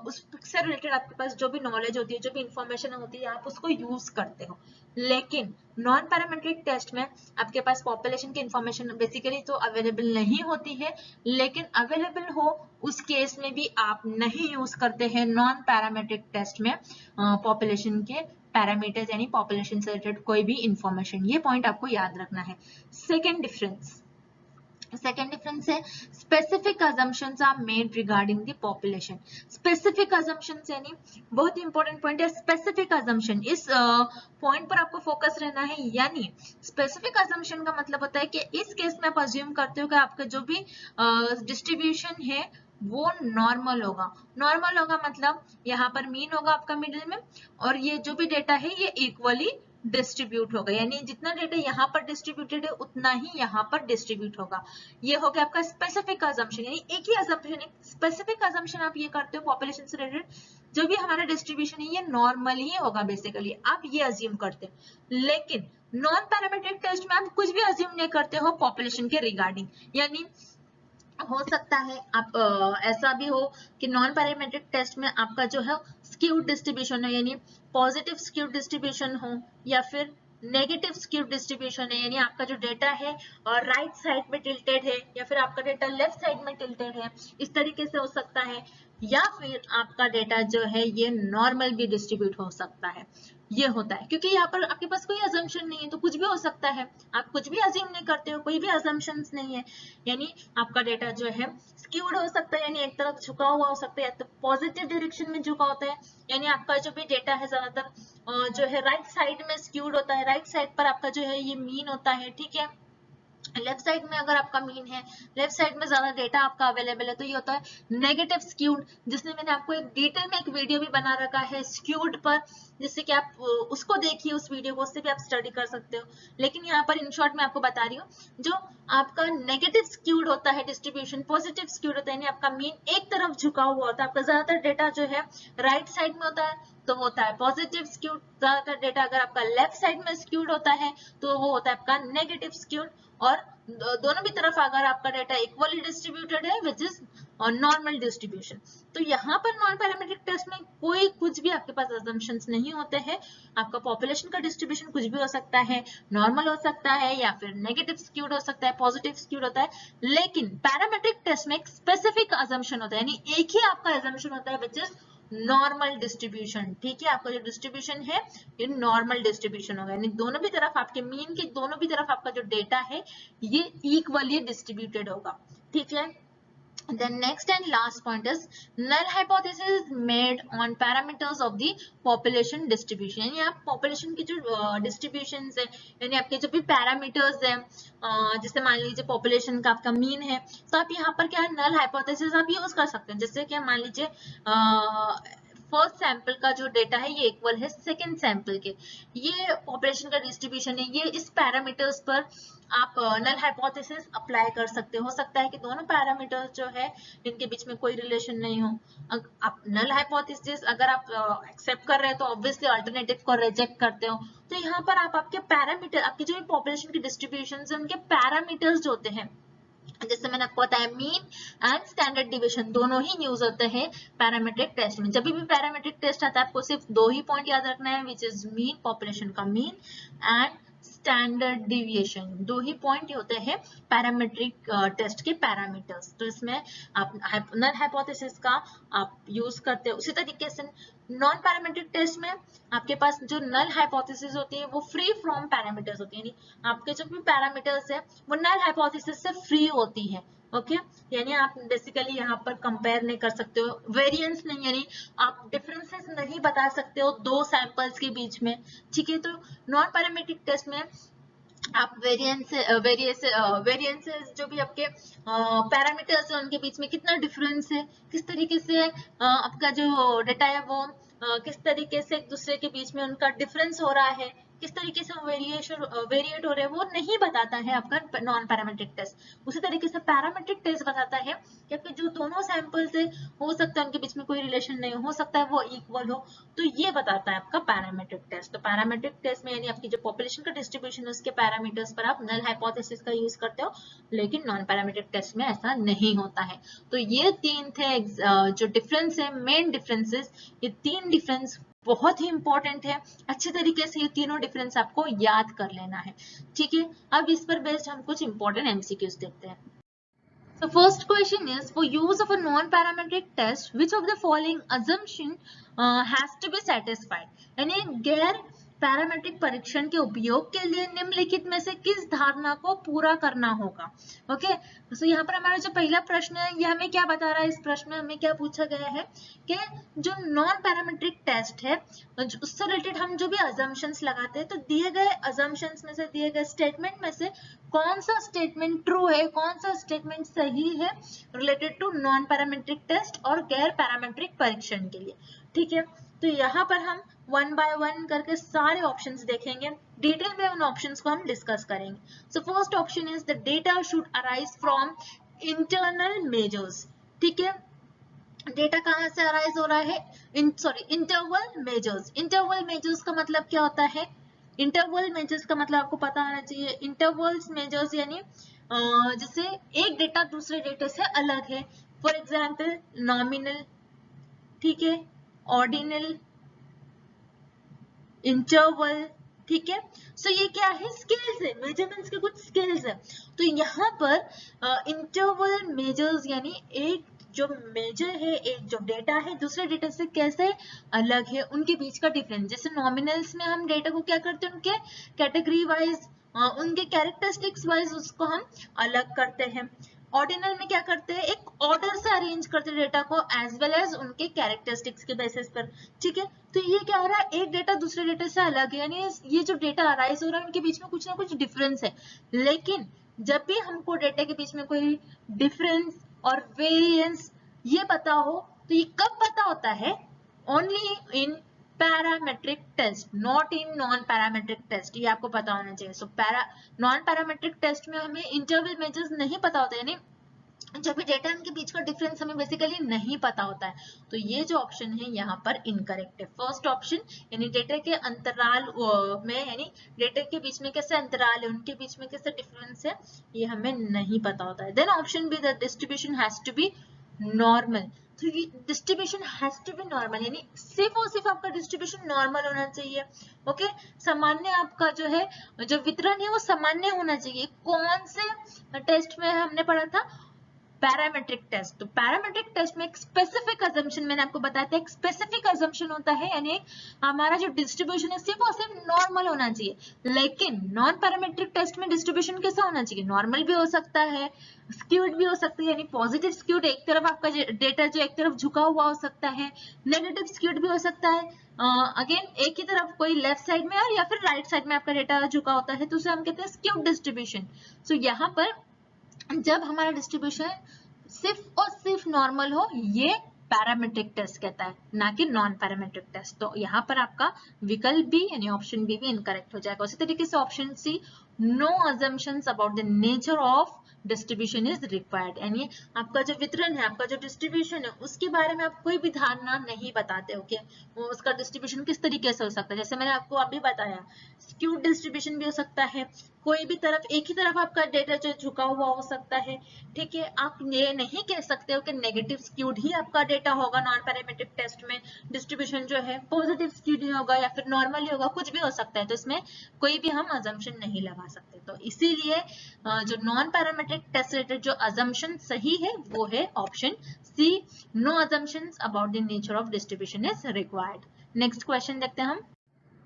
उससे रिलेटेड आपके पास जो भी नॉलेज होती है, जो भी इंफॉर्मेशन होती है, आप उसको यूज करते हो। लेकिन नॉन पैरामेट्रिक टेस्ट में आपके पास पॉपुलेशन की इंफॉर्मेशन बेसिकली तो अवेलेबल नहीं होती है, लेकिन अवेलेबल हो उस केस में भी आप नहीं यूज करते हैं नॉन पैरामेट्रिक टेस्ट में पॉपुलेशन के पैरामीटर्स, यानी पॉपुलेशन से रिलेटेड कोई भी इंफॉर्मेशन, ये पॉइंट आपको याद रखना है। सेकेंड डिफरेंस है specific assumptions are made regarding the population। Specific assumptions यानी बहुत ही इंपॉर्टेंट पॉइंट है, स्पेसिफिक assumption, इस पॉइंट पर आपको फोकस रहना है। यानी स्पेसिफिक assumption का मतलब होता है कि इस केस में आप अज्यूम करते हो कि आपका जो भी डिस्ट्रीब्यूशन है वो नॉर्मल होगा मतलब यहाँ पर मीन होगा आपका मिडिल में, और ये जो भी डेटा है ये इक्वली डिस्ट्रीब्यूट होगा, यानी जितना डेटा यहाँ पर डिस्ट्रीब्यूटेड है उतना ही यहाँ पर डिस्ट्रीब्यूट होगा। ये हो गया आपका स्पेसिफिक अजम्पशन, यानी एक ही अजम्पशन, एक स्पेसिफिक अजम्पशन आप ये करते हो पॉपुलेशन से रिलेटेड, जो भी हमारा डिस्ट्रीब्यूशन है ये नॉर्मल ही होगा बेसिकली, आप ये अज्यूम करते हो। लेकिन नॉन पैरामीट्रिक टेस्ट में आप कुछ भी अज्यूम नहीं करते हो पॉपुलेशन के रिगार्डिंग, यानी हो सकता है आप ऐसा भी हो कि नॉन पैरामीट्रिक टेस्ट में आपका जो है स्क्यूड डिस्ट्रीब्यूशन हो, यानी पॉजिटिव स्क्यूड डिस्ट्रीब्यूशन हो या फिर नेगेटिव स्क्यूड डिस्ट्रीब्यूशन है, यानी आपका जो डेटा है और राइट साइड में टिल्टेड है या फिर आपका डेटा लेफ्ट साइड में टिल्टेड है, इस तरीके से हो सकता है। या फिर आपका डेटा जो है ये नॉर्मल भी डिस्ट्रीब्यूट हो सकता है, ये होता है क्योंकि यहाँ पर आपके पास कोई अजम्पशन नहीं है, तो कुछ भी हो सकता है, आप कुछ भी अज्यूम नहीं करते हो, कोई भी अजम्पशंस नहीं है, यानी आपका डेटा जो है स्क्यूड हो सकता है, यानी एक तरफ झुका हुआ हो सकता है, या तो पॉजिटिव डायरेक्शन में झुका होता है, यानी आपका जो भी डेटा है ज्यादातर जो है राइट साइड में स्क्यूड होता है, राइट साइड पर आपका जो है ये मीन होता है, ठीक है। लेफ्ट साइड में अगर आपका मीन है, लेफ्ट साइड में ज्यादा डेटा आपका अवेलेबल है, तो ये होता है नेगेटिव स्क्यूड, जिसमें मैंने आपको एक डिटेल में एक वीडियो भी बना रखा है स्क्यूड पर, जिससे कि आप उसको देखिए, उस वीडियो को, उससे भी आप स्टडी कर सकते हो। लेकिन यहाँ पर इन शॉर्ट मैं आपको बता रही हूँ, जो आपका नेगेटिव स्क्यूड होता है डिस्ट्रीब्यूशन, पॉजिटिव स्क्यूड होता है, यानी आपका मीन एक तरफ झुका हुआ होता है, आपका ज्यादातर डेटा जो है राइट साइड में होता है तो वो होता है पॉजिटिव स्क्यूड, ज्यादातर डेटा अगर आपका लेफ्ट साइड में स्क्यूड होता है तो वो होता है आपका नेगेटिव स्क्यूड। और दोनों भी तरफ अगर आपका डेटा इक्वली डिस्ट्रीब्यूटेड है विच इज नॉर्मल डिस्ट्रीब्यूशन। तो यहाँ पर नॉन पैरामीट्रिक टेस्ट में कोई कुछ भी आपके पास अजम्पशंस नहीं होते हैं, आपका पॉपुलेशन का डिस्ट्रीब्यूशन कुछ भी हो सकता है, नॉर्मल हो सकता है या फिर नेगेटिव स्क्यूड हो सकता है, पॉजिटिव स्क्यूड होता है। लेकिन पैरामीट्रिक टेस्ट में एक स्पेसिफिक अजम्पशन होता है, यानी एक ही आपका अजम्पशन होता है विच इज नॉर्मल डिस्ट्रीब्यूशन, ठीक है। आपका जो डिस्ट्रीब्यूशन है ये नॉर्मल डिस्ट्रीब्यूशन होगा, यानी दोनों भी तरफ आपके मीन के दोनों भी तरफ आपका जो डेटा है ये इक्वली डिस्ट्रीब्यूटेड होगा, ठीक है। Then next and last point is null hypothesis is made on parameters of the population distribution, यानी आप population की जो distributions है, यानी आपके जो भी parameters है, जैसे मान लीजिए population का आपका mean है, तो आप यहाँ पर क्या है null hypothesis आप यूज कर सकते हैं। जैसे कि मान लीजिए फर्स्ट सैंपल का जो डेटा है ये इक्वल है सेकंड सैंपल के, ये पॉपुलेशन का डिस्ट्रीब्यूशन है, ये इस पैरामीटर्स पर आप नल हाइपोथेसिस अप्लाई कर सकते हो सकता है कि दोनों पैरामीटर्स जो है इनके बीच में कोई रिलेशन नहीं हो। आप नल हाइपोथेसिस अगर आप एक्सेप्ट कर रहे हैं तो ऑब्वियसली अल्टरनेटिव को रिजेक्ट करते हो, तो यहाँ पर आप आपके पैरामीटर, आपकी जो भी पॉपुलेशन की डिस्ट्रीब्यूशन है उनके पैरामीटर्स जो होते हैं, जैसे मैंने आपको बताया मीन एंड स्टैंडर्ड डिवीजन दोनों ही यूज होते हैं पैरामीट्रिक टेस्ट में। जब भी पैरामीट्रिक टेस्ट आता है आपको सिर्फ दो ही पॉइंट याद रखना है, विच इज मीन, पॉपुलेशन का मीन, एंड स्टैंडर्ड डिविएशन, दो ही पॉइंट होते हैं पैरामीट्रिक टेस्ट के पैरामीटर्स। तो इसमें आप नल हाइपोथेसिस का आप यूज करते हो। उसी तरीके से नॉन पैरामीट्रिक टेस्ट में आपके पास जो नल हाइपोथेसिस होती है वो फ्री फ्रॉम पैरामीटर्स होती है, यानी आपके जो भी पैरामीटर्स है वो नल हाइपोथेसिस से फ्री होती है, ओके। यानी आप बेसिकली यहाँ पर कंपेयर नहीं कर सकते हो, वेरिएंस नहीं, यानी आप डिफरेंसेस नहीं बता सकते हो दो सैंपल्स के बीच में, ठीक है। तो नॉन पैरामीट्रिक टेस्ट में आप वेरिएंसेस जो भी आपके पैरामीटर्स है उनके बीच में कितना डिफरेंस है, किस तरीके से आपका जो डेटा है वो किस तरीके से एक दूसरे के बीच में उनका डिफरेंस हो रहा है, किस तरीके से वेरिएट हो रहे हैं, वो नहीं बताता है आपका नॉन पैरामीट्रिक टेस्ट। उसी तरीके से पैरामीट्रिक टेस्ट बताता है कि आपके जो दोनों सैंपल्स है हो सकता है उनके बीच में कोई रिलेशन नहीं हो सकता है वो इक्वल हो, तो ये बताता है आपका पैरामीट्रिक टेस्ट। तो पैरामीट्रिक टेस्ट में यानी आपकी जो पॉपुलेशन का डिस्ट्रीब्यूशन है उसके पैरामीटर्स पर आप नल हाइपोथेसिस का यूज करते हो, लेकिन नॉन पैरामीट्रिक टेस्ट में ऐसा नहीं होता है। तो ये तीन थे जो डिफरेंस है, मेन डिफरेंसेस, ये तीन डिफरेंस बहुत ही इंपॉर्टेंट है, अच्छे तरीके से ये तीनों डिफरेंस आपको याद कर लेना है, ठीक है। अब इस पर बेस्ड हम कुछ इंपॉर्टेंट एमसीक्यूज देखते हैं। So first question is, for use of a non-parametric test, which of the following assumption has to be satisfied? यानी गैर पैरामेट्रिक परीक्षण के उपयोग के लिए निम्नलिखित में से किस धारणा को पूरा करना होगा, ओके। तो यहाँ पर हमारा जो पहला प्रश्न है ये हमें क्या बता रहा है, इस प्रश्न में हमें क्या पूछा गया है कि जो नॉन पैरामेट्रिक टेस्ट है उससे रिलेटेड हम जो भी अजम्पशंस लगाते हैं, तो दिए गए अजम्पशंस में से, दिए गए स्टेटमेंट में से कौन सा स्टेटमेंट ट्रू है, कौन सा स्टेटमेंट सही है related to non parametric test और गैर पैरामेट्रिक परीक्षण के लिए, ठीक है। तो यहाँ पर हम वन बाय वन करके सारे ऑप्शंस देखेंगे, डिटेल में उन ऑप्शंस को हम डिस्कस करेंगे। So first option is the data should arise from internal measures. ठीक है, डेटा कहाँ से अराइज हो रहा है? Interval measures. इंटरवल मेजर्स का मतलब क्या होता है? इंटरवल मेजर्स का मतलब आपको पता होना चाहिए। इंटरवल्स मेजर्स यानी जैसे एक डेटा दूसरे डेटा से अलग है। फॉर एग्जाम्पल नॉमिनल, ठीक है, ऑर्डिनल, इंटरवल, ठीक है। सो ये क्या है? स्केल्स है, मेजरमेंट्स के कुछ स्केल्स है। तो यहाँ पर इंटरवल मेजर्स यानी एक जो मेजर है, एक जो डेटा है दूसरे डेटा से कैसे अलग है, उनके बीच का डिफरेंस। जैसे नॉमिनल्स में हम डेटा को क्या करते हैं, उनके कैटेगरी वाइज, उनके कैरेक्टरिस्टिक्स वाइज उसको हम अलग करते हैं। ऑर्डिनल में क्या करते हैं? एक ऑर्डर से अरेंज करते हैं डेटा को एज वेल एज उनके कैरेक्टरिस्टिक्स के बेसिस पर। ठीक है, तो ये क्या हो रहा है? एक डेटा दूसरे डेटा से अलग है, यानी ये जो डेटा अराइज हो रहा है उनके बीच में कुछ ना कुछ डिफरेंस है। लेकिन जब भी हमको डेटा के बीच में कोई डिफरेंस और वेरिएंस ये पता हो, तो ये कब पता होता है? Only in parametric test, not in non parametric test. ये आपको पता होना चाहिए। सो नॉन पैरामेट्रिक टेस्ट में हमें इंटरवल मेजर्स नहीं पता होते, यानी जब भी डेटा के बीच का डिफरेंस हमें बेसिकली नहीं पता होता है। तो ये जो ऑप्शन है यहाँ पर इनकरेक्ट है। फर्स्ट ऑप्शन यानी डेटा के अंतराल में, यानी डेटा के बीच में कैसे अंतराल है, उनके बीच में कैसे डिफरेंस है, ये हमें नहीं पता होता है। Then option B, the distribution has to be normal. तो ये distribution has to be normal यानी सिर्फ और सिर्फ आपका डिस्ट्रीब्यूशन नॉर्मल होना चाहिए। ओके, सामान्य आपका जो है, जो वितरण है वो सामान्य होना चाहिए। कौन से टेस्ट में हमने पढ़ा था? Parametric test. तो पैरामेट्रिक टेस्ट में एक स्पेसिफिक अजम्पशन, मैंने आपको बताया था, एक स्पेसिफिक अजम्पशन होता है, यानी हमारा जो डिस्ट्रीब्यूशन है सिर्फ और सिर्फ नॉर्मल होना चाहिए। लेकिन नॉन पैरामेट्रिक टेस्ट में डिस्ट्रीब्यूशन कैसा होना चाहिए? नॉर्मल भी हो सकता है, स्क्यूड भी हो सकता है, यानी पॉजिटिव स्क्यूड, एक तरफ आपका डेटा जो एक तरफ झुका हुआ हो सकता है, नेगेटिव स्क्यूड भी हो सकता है, अगेन एक ही तरफ कोई लेफ्ट साइड में या फिर राइट साइड में आपका डेटा झुका होता है, तो उसे हम कहते हैं स्क्यूड डिस्ट्रीब्यूशन। सो यहाँ पर जब हमारा डिस्ट्रीब्यूशन सिर्फ और सिर्फ नॉर्मल हो, ये पैरामेट्रिक टेस्ट कहता है, ना कि नॉन पैरामेट्रिक टेस्ट। तो यहाँ पर आपका विकल्प बी यानी ऑप्शन बी भी इनकरेक्ट हो जाएगा। उसी तरीके से option C, no assumptions about the nature of distribution is required, यानी आपका जो वितरण है, आपका जो डिस्ट्रीब्यूशन है, उसके बारे में आप कोई भी धारणा नहीं बताते हो कि वो उसका डिस्ट्रीब्यूशन किस तरीके से हो सकता है। जैसे मैंने आपको अभी बताया, स्क्यूड डिस्ट्रीब्यूशन भी हो सकता है, कोई भी तरफ, एक ही तरफ आपका डेटा जो झुका हुआ हो सकता है। ठीक है, आप ये नहीं कह सकते हो कि नेगेटिव स्क्यूड ही आपका डेटा होगा नॉन पैरामेट्रिक टेस्ट में, डिस्ट्रीब्यूशन जो है पॉजिटिव स्क्यूड ही होगा या फिर नॉर्मल ही होगा, कुछ भी हो सकता है। तो इसमें कोई भी हम अजम्पशन नहीं लगा सकते। तो इसीलिए जो नॉन पैरामेट्रिक टेस्ट रिलेटेड जो अजम्पशन सही है वो है option C, no assumptions about the nature of distribution is required. Next question देखते हैं हम।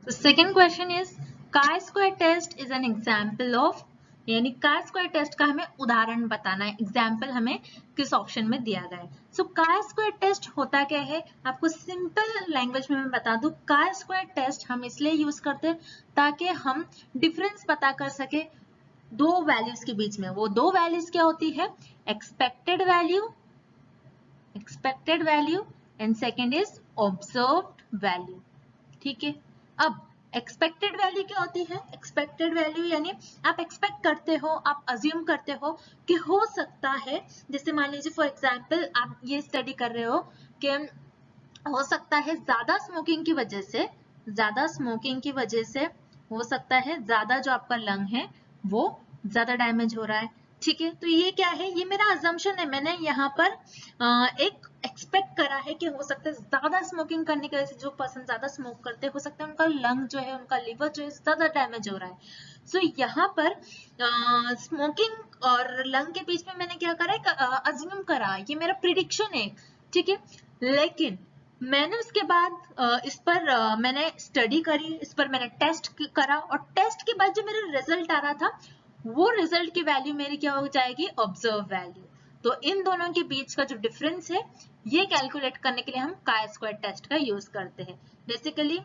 तो second question is, chi square test is an example of, यानी chi square टेस्ट का हमें उदाहरण बताना है। एग्जाम्पल हमें किस ऑप्शन में दिया गया है। सो chi square टेस्ट होता क्या है, आपको सिंपल लैंग्वेज में मैं बता दूं। chi square टेस्ट हम इसलिए यूज करते हैं ताकि हम डिफरेंस पता कर सके दो वैल्यूज के बीच में। वो दो वैल्यूज क्या होती है? Expected value and second is observed value. ठीक है, अब एक्सपेक्टेड वैल्यू क्या होती है? एक्सपेक्टेड वैल्यू यानी आप एक्सपेक्ट करते हो, आप अज्यूम करते हो कि हो सकता है, जैसे मान लीजिए फॉर एग्जांपल आप ये स्टडी कर रहे हो कि हो सकता है ज्यादा स्मोकिंग की वजह से हो सकता है ज्यादा जो आपका लंग है वो ज्यादा डैमेज हो रहा है। ठीक है, तो ये क्या है? ये मेरा अजम्पशन है, मैंने यहाँ पर एक एक्सपेक्ट करा है कि हो सकता है ज्यादा स्मोकिंग करने की वजह से जो पर्सन ज्यादा स्मोक करते हैं, हो सकता है उनका लंग जो है, उनका लिवर जो है ज्यादा डैमेज हो रहा है। सो यहाँ पर स्मोकिंग और लंग के बीच में मैंने क्या करा है? अज्यूम करा, ये मेरा प्रिडिक्शन है। ठीक है, लेकिन मैंने उसके बाद इस पर मैंने स्टडी करी, इस पर मैंने टेस्ट करा, और टेस्ट के बाद जो मेरा रिजल्ट आ रहा था वो रिजल्ट की वैल्यू मेरी क्या हो जाएगी? Observe value. तो इन दोनों के बीच का जो डिफरेंस है ये कैलकुलेट करने के लिए हम chi square टेस्ट का यूज करते हैं। बेसिकली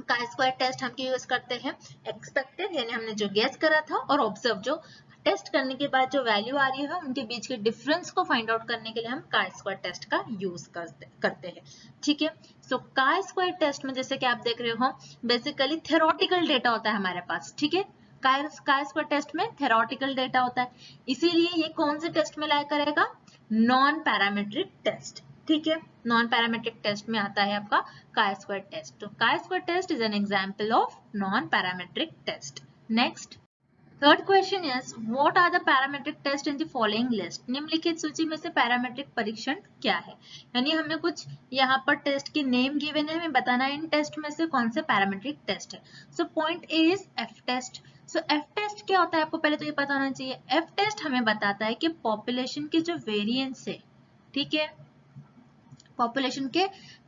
chi square टेस्ट हम यूज करते हैं एक्सपेक्टेड यानी हमने जो गेस करा था, और ऑब्जर्व जो टेस्ट करने के बाद जो वैल्यू आ रही है उनके बीच के डिफरेंस को फाइंड आउट करने के लिए हम काई स्क्वायर टेस्ट का यूज करते हैं। ठीक है, सो काई स्क्वायर टेस्ट में जैसे कि आप देख रहे हो बेसिकली थ्योरेटिकल डेटा होता है हमारे पास। ठीक है, काई स्क्वायर टेस्ट में थ्योरेटिकल डेटा होता है, इसीलिए ये कौन से टेस्ट में लाया करेगा, नॉन पैरामीट्रिक टेस्ट। ठीक है, नॉन पैरामीट्रिक टेस्ट में आता है आपका काई स्क्वायर टेस्ट। तो chi square test is an example of non parametric test. Next, third question is what are the parametric test in the following list. निम्नलिखित सूची में से पैरामीट्रिक परीक्षण क्या है, यानी हमें कुछ यहाँ पर टेस्ट के नेम गिवन है, हमें बताना है इन टेस्ट में से कौन से पैरामीट्रिक टेस्ट है। So point A is F test. So F test क्या होता है आपको पहले तो ये पता होना चाहिए। एफ टेस्ट हमें बताता है कि पॉपुलेशन की जो वेरिएंस है, ठीक है, पॉपुलेशन के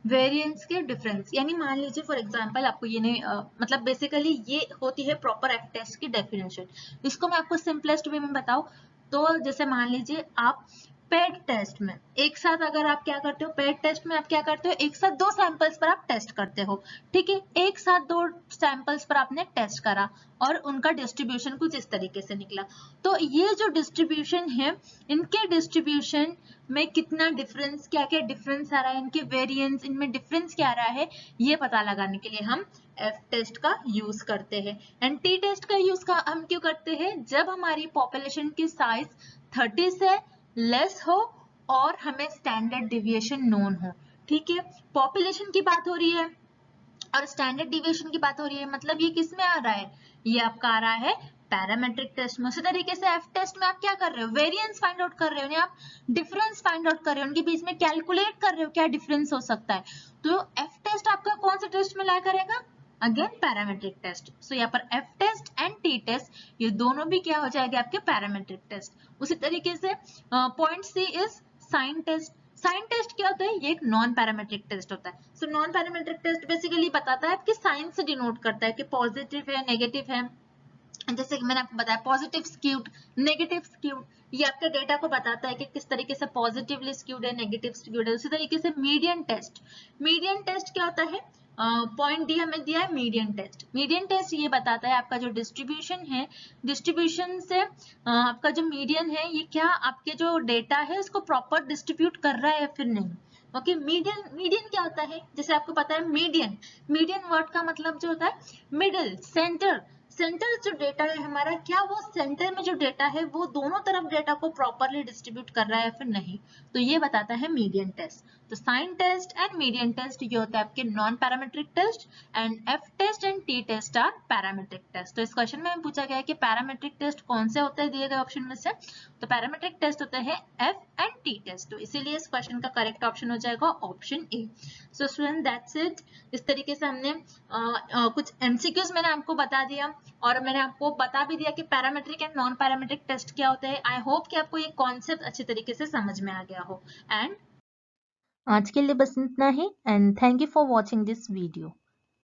वेरिएंस के डिफरेंस, यानी मान लीजिए फॉर एग्जांपल आपको ये नहीं मतलब बेसिकली ये होती है प्रॉपर एफ टेस्ट की डेफिनेशन। इसको मैं आपको सिंपलेस्ट वे में बताऊं तो जैसे मान लीजिए आप पेड टेस्ट में एक साथ अगर आप क्या करते हो, पेड टेस्ट में आप क्या करते हो, एक साथ दो सैंपल्स पर आप टेस्ट करते हो। ठीक है, एक साथ दो सैंपल्स पर आपने टेस्ट करा और उनका डिस्ट्रीब्यूशन कुछ इस तरीके से निकला। तो ये जो डिस्ट्रीब्यूशन है, इनके डिस्ट्रीब्यूशन में कितना डिफरेंस, क्या क्या डिफरेंस आ रहा है, इनके वेरिएंस, इनमें डिफरेंस क्या आ रहा है, ये पता लगाने के लिए हम एफ टेस्ट का यूज करते हैं। एंड टी टेस्ट का यूज हम क्यों करते हैं, जब हमारी पॉपुलेशन की साइज 30 से लेस हो और हमें स्टैंडर्ड डिविएशन नोन हो। ठीक है, पॉपुलेशन की बात हो रही है और स्टैंडर्ड डिविएशन की बात हो रही है, मतलब ये किस में आ रहा है, ये आपका आ रहा है पैरामेट्रिक टेस्ट में। उसी तरीके से एफ टेस्ट में आप क्या कर रहे हो, वेरिएंस फाइंड आउट कर रहे हो, आप डिफरेंस फाइंड आउट कर रहे हो, उनके बीच में कैलकुलेट कर रहे हो क्या डिफरेंस हो सकता है। तो एफ टेस्ट आपका कौन सा टेस्ट में लाया करेगा, अगेन पैरामेट्रिक टेस्ट। सो यहाँ पर F test and T test ये दोनों भी क्या हो जाएंगे आपके पैरामेट्रिक टेस्ट। उसी तरीके से point C is sign test. Sign test क्या होता है, ये एक नॉन पैरामेट्रिक टेस्ट होता है। So non parametric test basically बताता है आपके साइन से डिनोट करता है कि पॉजिटिव है, नेगेटिव है। जैसे कि मैंने आपको बताया पॉजिटिव स्क्यूड, नेगेटिव स्क्यूड, ये आपके डेटा को बताता है कि किस तरीके से पॉजिटिवली स्क्यूड है, नेगेटिव स्क्यूड है। उसी तरीके से मीडियन टेस्ट, मीडियन टेस्ट क्या होता है, पॉइंट डी हमें दिया है मीडियन टेस्ट। मीडियन टेस्ट ये बताता है आपका जो डिस्ट्रीब्यूशन है, डिस्ट्रीब्यूशन से आपका जो मीडियन है ये क्या आपके जो डेटा है उसको प्रॉपर डिस्ट्रीब्यूट कर रहा है या फिर नहीं। ओके, मीडियन, मीडियन क्या होता है, जैसे आपको पता है मीडियन, मीडियन वर्ड का मतलब जो होता है मिडिल, सेंटर। सेंटर जो डेटा है हमारा, क्या वो सेंटर में जो डेटा है वो दोनों तरफ डेटा को प्रॉपरली डिस्ट्रीब्यूट कर रहा है या फिर नहीं, तो ये बताता है मीडियन टेस्ट। तो sign test and median test ये होता है आपके non parametric test, and F test and T test are parametric test. तो इस क्वेश्चन में पूछा गया है कि पैरामेट्रिक टेस्ट कौन से होते हैं दिए गए ऑप्शन में से, तो पैरामेट्रिक टेस्ट होते हैं एफ एंड टी टेस्ट। तो इसीलिए इस क्वेश्चन का करेक्ट ऑप्शन हो जाएगा option A. So student that's it. इस तरीके से हमने कुछ एमसीक्यूज मैंने आपको बता दिया और मैंने आपको बता भी दिया कि parametric and non parametric test क्या होते हैं। आई होप कि आपको ये कॉन्सेप्ट अच्छी तरीके से समझ में आ गया हो। एंड आज के लिए बस इतना ही, and thank you for watching this video.